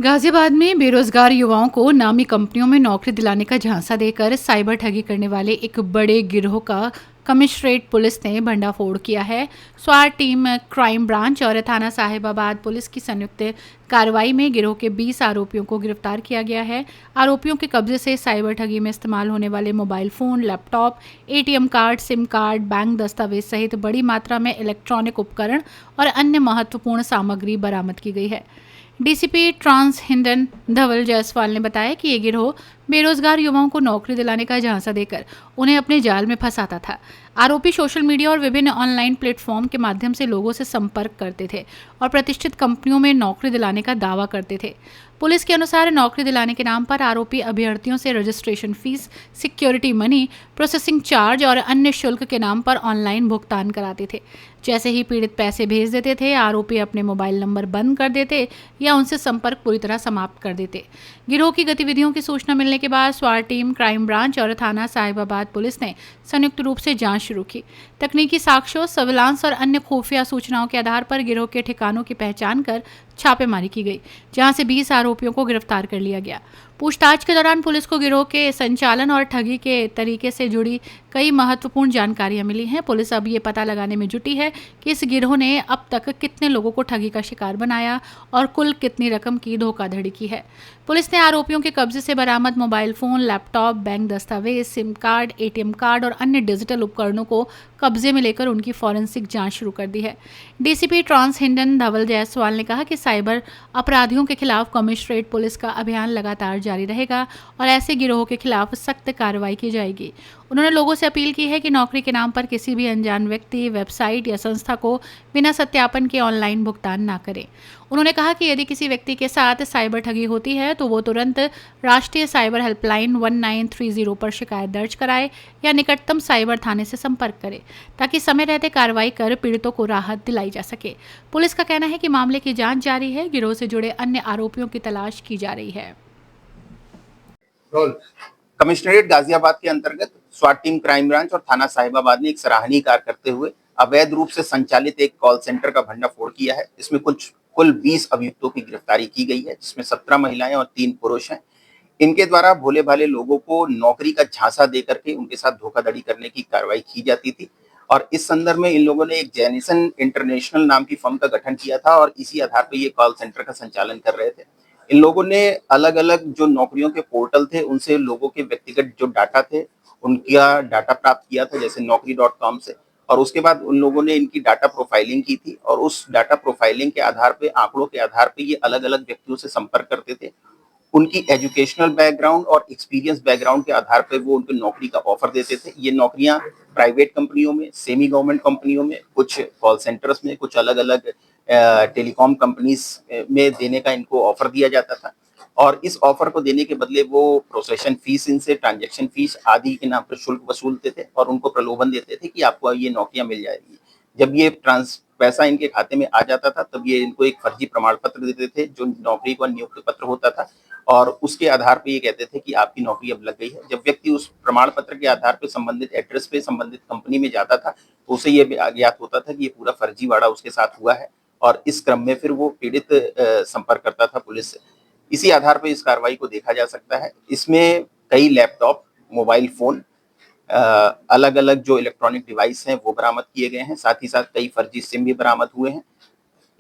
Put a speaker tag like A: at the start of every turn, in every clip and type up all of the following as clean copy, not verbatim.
A: गाजियाबाद में बेरोजगार युवाओं को नामी कंपनियों में नौकरी दिलाने का झांसा देकर साइबर ठगी करने वाले एक बड़े गिरोह का कमिश्नरेट पुलिस ने भंडाफोड़ किया है। स्वाट टीम, क्राइम ब्रांच और थाना साहिबाबाद पुलिस की संयुक्त कार्रवाई में गिरोह के 20 आरोपियों को गिरफ्तार किया गया है। आरोपियों के कब्जे से साइबर ठगी में इस्तेमाल होने वाले mobile phone, laptop, ATM card, SIM card, bank दस्तावेज सहित बड़ी मात्रा में इलेक्ट्रॉनिक उपकरण और अन्य महत्वपूर्ण सामग्री बरामद की गई है। डीसीपी ट्रांस हिंदन धवल जायसवाल ने बताया कि ये गिरोह बेरोजगार युवाओं को नौकरी दिलाने का झांसा देकर उन्हें अपने जाल में फंसाता था। आरोपी सोशल मीडिया और विभिन्न ऑनलाइन प्लेटफॉर्म के माध्यम से लोगों से संपर्क करते थे और प्रतिष्ठित कंपनियों में नौकरी दिलाने का दावा करते थे। पुलिस के अनुसार नौकरी दिलाने के नाम पर आरोपी अभ्यर्थियों से registration fees, security money, processing charge और अन्य शुल्क के नाम पर ऑनलाइन भुगतान कराते थे। जैसे ही पीड़ित पैसे भेज देते थे, आरोपी अपने मोबाइल नंबर बंद कर देते या उनसे संपर्क पूरी तरह समाप्त कर देते। गिरोह की गतिविधियों की सूचना मिलने के बाद स्वाट टीम, क्राइम ब्रांच और थाना साहिबाबाद पुलिस ने संयुक्त रूप से जांच शुरू की। तकनीकी साक्ष्यों, सर्विलांस और अन्य खुफिया सूचनाओं के आधार पर गिरोह के ठिकानों की पहचान कर छापेमारी की गई, जहां से 20 आरोपियों को गिरफ्तार कर लिया गया। पूछताछ के दौरान पुलिस को गिरोह के संचालन और ठगी के तरीके से जुड़ी कई महत्वपूर्ण जानकारियां मिली हैं। पुलिस अब ये पता लगाने में जुटी है कि इस गिरोह ने अब तक कितने लोगों को ठगी का शिकार बनाया और कुल कितनी रकम की धोखाधड़ी की है। पुलिस ने आरोपियों के कब्जे से बरामद मोबाइल फोन, लैपटॉप, बैंक दस्तावेज, सिम कार्ड, एटीएम कार्ड और अन्य डिजिटल उपकरणों को कब्जे में लेकर उनकी फॉरेंसिक जांच शुरू कर दी है। डीसीपी ट्रांस हिंदन धवल जायसवाल ने कहा कि साइबर अपराधियों के खिलाफ कमिश्नरेट पुलिस का अभियान लगातार जारी रहेगा और ऐसे गिरोह के खिलाफ सख्त कार्रवाई की जाएगी। उन्होंने लोगों से अपील की है कि नौकरी के नाम पर किसी भी अनजान व्यक्ति, वेबसाइट या संस्था को बिना सत्यापन के ऑनलाइन भुगतान ना करें। उन्होंने कहा कि यदि किसी व्यक्ति के साथ साइबर ठगी होती है तो वो तुरंत राष्ट्रीय साइबर हेल्पलाइन 1930 पर शिकायत दर्ज कराए या निकटतम साइबर थाने से संपर्क करे, ताकि समय रहते कार्रवाई कर पीड़ितों को राहत दिलाई जा सके। पुलिस का कहना है कि मामले की जांच जारी है, गिरोह से जुड़े अन्य आरोपियों की तलाश की जा रही है।
B: कमिश्नरेट गाजियाबाद के अंतर्गत स्वाट टीम, क्राइम ब्रांच और थाना साहिबाबाद ने एक सराहनीय कार्य करते हुए अवैध रूप से संचालित एक कॉल सेंटर का भंडाफोड़ किया है। इसमें कुल 20 अभियुक्तों की गिरफ्तारी की गई है, जिसमें 17 महिलाएं और 3 पुरुष हैं। इनके द्वारा भोले भाले लोगों को नौकरी का झांसा दे करके उनके साथ धोखाधड़ी करने की कार्रवाई की जाती थी और इस संदर्भ में इन लोगों ने एक जेनिसन इंटरनेशनल नाम की फर्म का गठन किया था और इसी आधार पर ये कॉल सेंटर का संचालन कर रहे थे। इन लोगों ने अलग-अलग जो नौकरियों के पोर्टल थे, उनसे लोगों के व्यक्तिगत जो डाटा थे, उनका डाटा प्राप्त किया था, जैसे naukri.com से, और उसके बाद उन लोगों ने इनकी डाटा प्रोफाइलिंग की थी और उस डाटा प्रोफाइलिंग के आधार पे, आंकड़ों के आधार पे ये अलग-अलग व्यक्तियों से संपर्क करते थे। उनकी एजुकेशनल बैकग्राउंड और एक्सपीरियंस बैकग्राउंड के आधार पे वो उनको नौकरी का ऑफर देते थे। ये नौकरियां प्राइवेट कंपनियों में, सेमी गवर्नमेंट कंपनियों में, कुछ कॉल सेंटर्स में, कुछ अलग-अलग टेलीकॉम कंपनीज में देने का इनको ऑफर दिया जाता था और इस ऑफर को देने के बदले वो प्रोसेशन फीस, इनसे ट्रांजैक्शन फीस आदि के नाम पर शुल्क वसूलते थे और उनको प्रलोभन देते थे कि आपको ये नौकरियां मिल जाएगी। जब ये पैसा इनके खाते में आ जाता था, तब ये इनको एक फर्जी प्रमाण पत्र देते थे, जो नौकरी का नियुक्ति पत्र होता था और उसके आधार पे ये कहते थे कि आपकी नौकरी अब लग गई है। जब व्यक्ति उस प्रमाण पत्र के आधार पे संबंधित एड्रेस पे संबंधित कंपनी में जाता था, तो उसे ये ज्ञात होता था कि ये पूरा फर्जीवाड़ा उसके साथ हुआ है और इस क्रम में फिर वो पीड़ित संपर्क करता था पुलिस से। इसी आधार पे इस कार्रवाई को देखा जा सकता है। इसमें कई लैपटॉप, मोबाइल फोन, अलग-अलग जो इलेक्ट्रॉनिक डिवाइस हैं वो बरामद किए गए हैं। साथ ही साथ कई फर्जी सिम भी बरामद हुए हैं।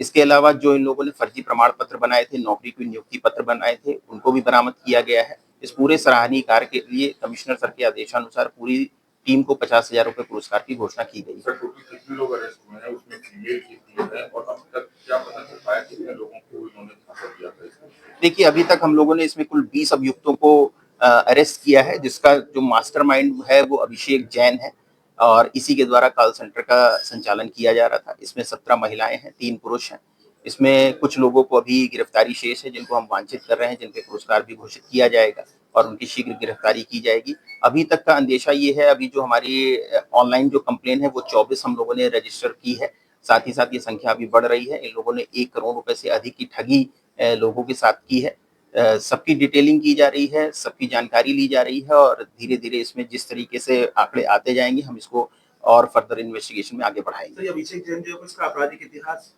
B: इसके अलावा जो इन लोगों ने फर्जी प्रमाण पत्र बनाए थे, नौकरी के नियुक्ति पत्र बनाए थे, उनको भी बरामद किया गया है। इस पूरे सराहनीय कार्य के लिए कमिश्नर सर के आदेशानुसार पूरी टीम को 50,000 रुपए पुरस्कार की घोषणा की गई है।
C: कितने लोग अरेस्ट हुए हैं, उसमें फीमेल कितनी है और अब तक क्या पता चल पाया कितने लोगों को इन्होंने धोखा दिया था इसमें?
B: देखिए, अभी तक हम लोगों ने इसमें कुल 20 अभियुक्तों को अरेस्ट किया है, जिसका जो मास्टरमाइंड है वो अभिषेक जैन है और इसी के द्वारा कॉल सेंटर का संचालन किया जा रहा था। इसमें 17 महिलाएं हैं, 3 पुरुष हैं। इसमें कुछ लोगों को अभी गिरफ्तारी शेष है, जिनको हम वांछित कर रहे हैं, जिनके पुरस्कार भी घोषित किया जाएगा और उनकी शीघ्र गिरफ्तारी की जाएगी। अभी तक का अंदेशा ये है, अभी जो हमारी ऑनलाइन जो कंप्लेन है वो 24 हम लोगों ने रजिस्टर की है। साथ ही साथ ये संख्या अभी बढ़ रही है। इन लोगों ने 1 करोड़ रुपए से अधिक की ठगी लोगों के साथ की है। सबकी डिटेलिंग की जा रही है, सबकी जानकारी ली जा रही है और धीरे-धीरे इसमें जिस तरीके से आंकड़े आते जाएंगे, हम इसको और फर्दर इन्वेस्टिगेशन में आगे बढ़ाएंगे।
C: तो ये अभिषेक जैन जो है इसका आपराधिक इतिहास?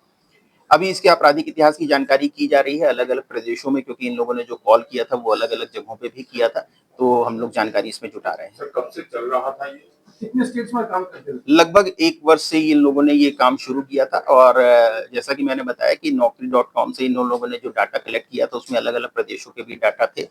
B: अभी इसके आपराधिक इतिहास की जानकारी की जा रही है अलग अलग प्रदेशों में, क्योंकि इन लोगों ने जो कॉल किया था वो अलग अलग जगहों पे भी किया था, तो हम लोग जानकारी इसमें जुटा रहे हैं।
C: सर कब से चल रहा था ये?
D: कितने स्टेट्स में काम करते थे?
B: लगभग 1 वर्ष से इन लोगों ने ये काम शुरू किया था, और जैसा कि मैंने बताया कि naukri.com से इन लोगों ने जो डाटा कलेक्ट किया था उसमें अलग अलग प्रदेशों के भी डाटा थे।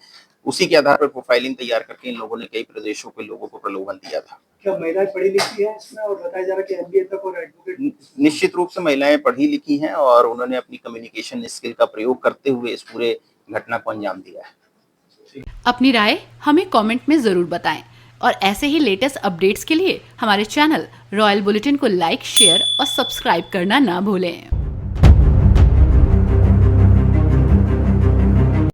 B: उसी के आधार पर प्रोफाइलिंग तैयार करके इन लोगों ने कई प्रदेशों के लोगों को प्रलोभन दिया था।
D: क्या महिलाएं पढ़ी लिखी है इसमें, और बताया जा रहा है कि एमबीए तक और एडवोकेट?
B: निश्चित रूप से महिलाएं पढ़ी लिखी हैं और उन्होंने अपनी कम्युनिकेशन स्किल का प्रयोग करते हुए इस पूरे घटना को अंजाम दिया है।
A: अपनी राय हमें कमेंट में ज़रूर बताएं और ऐसे ही लेटेस्ट अपडेट्स के लिए हमारे चैनल रॉयल बुलेटिन को लाइक, शेयर और सब्सक्राइब करना ना भूलें।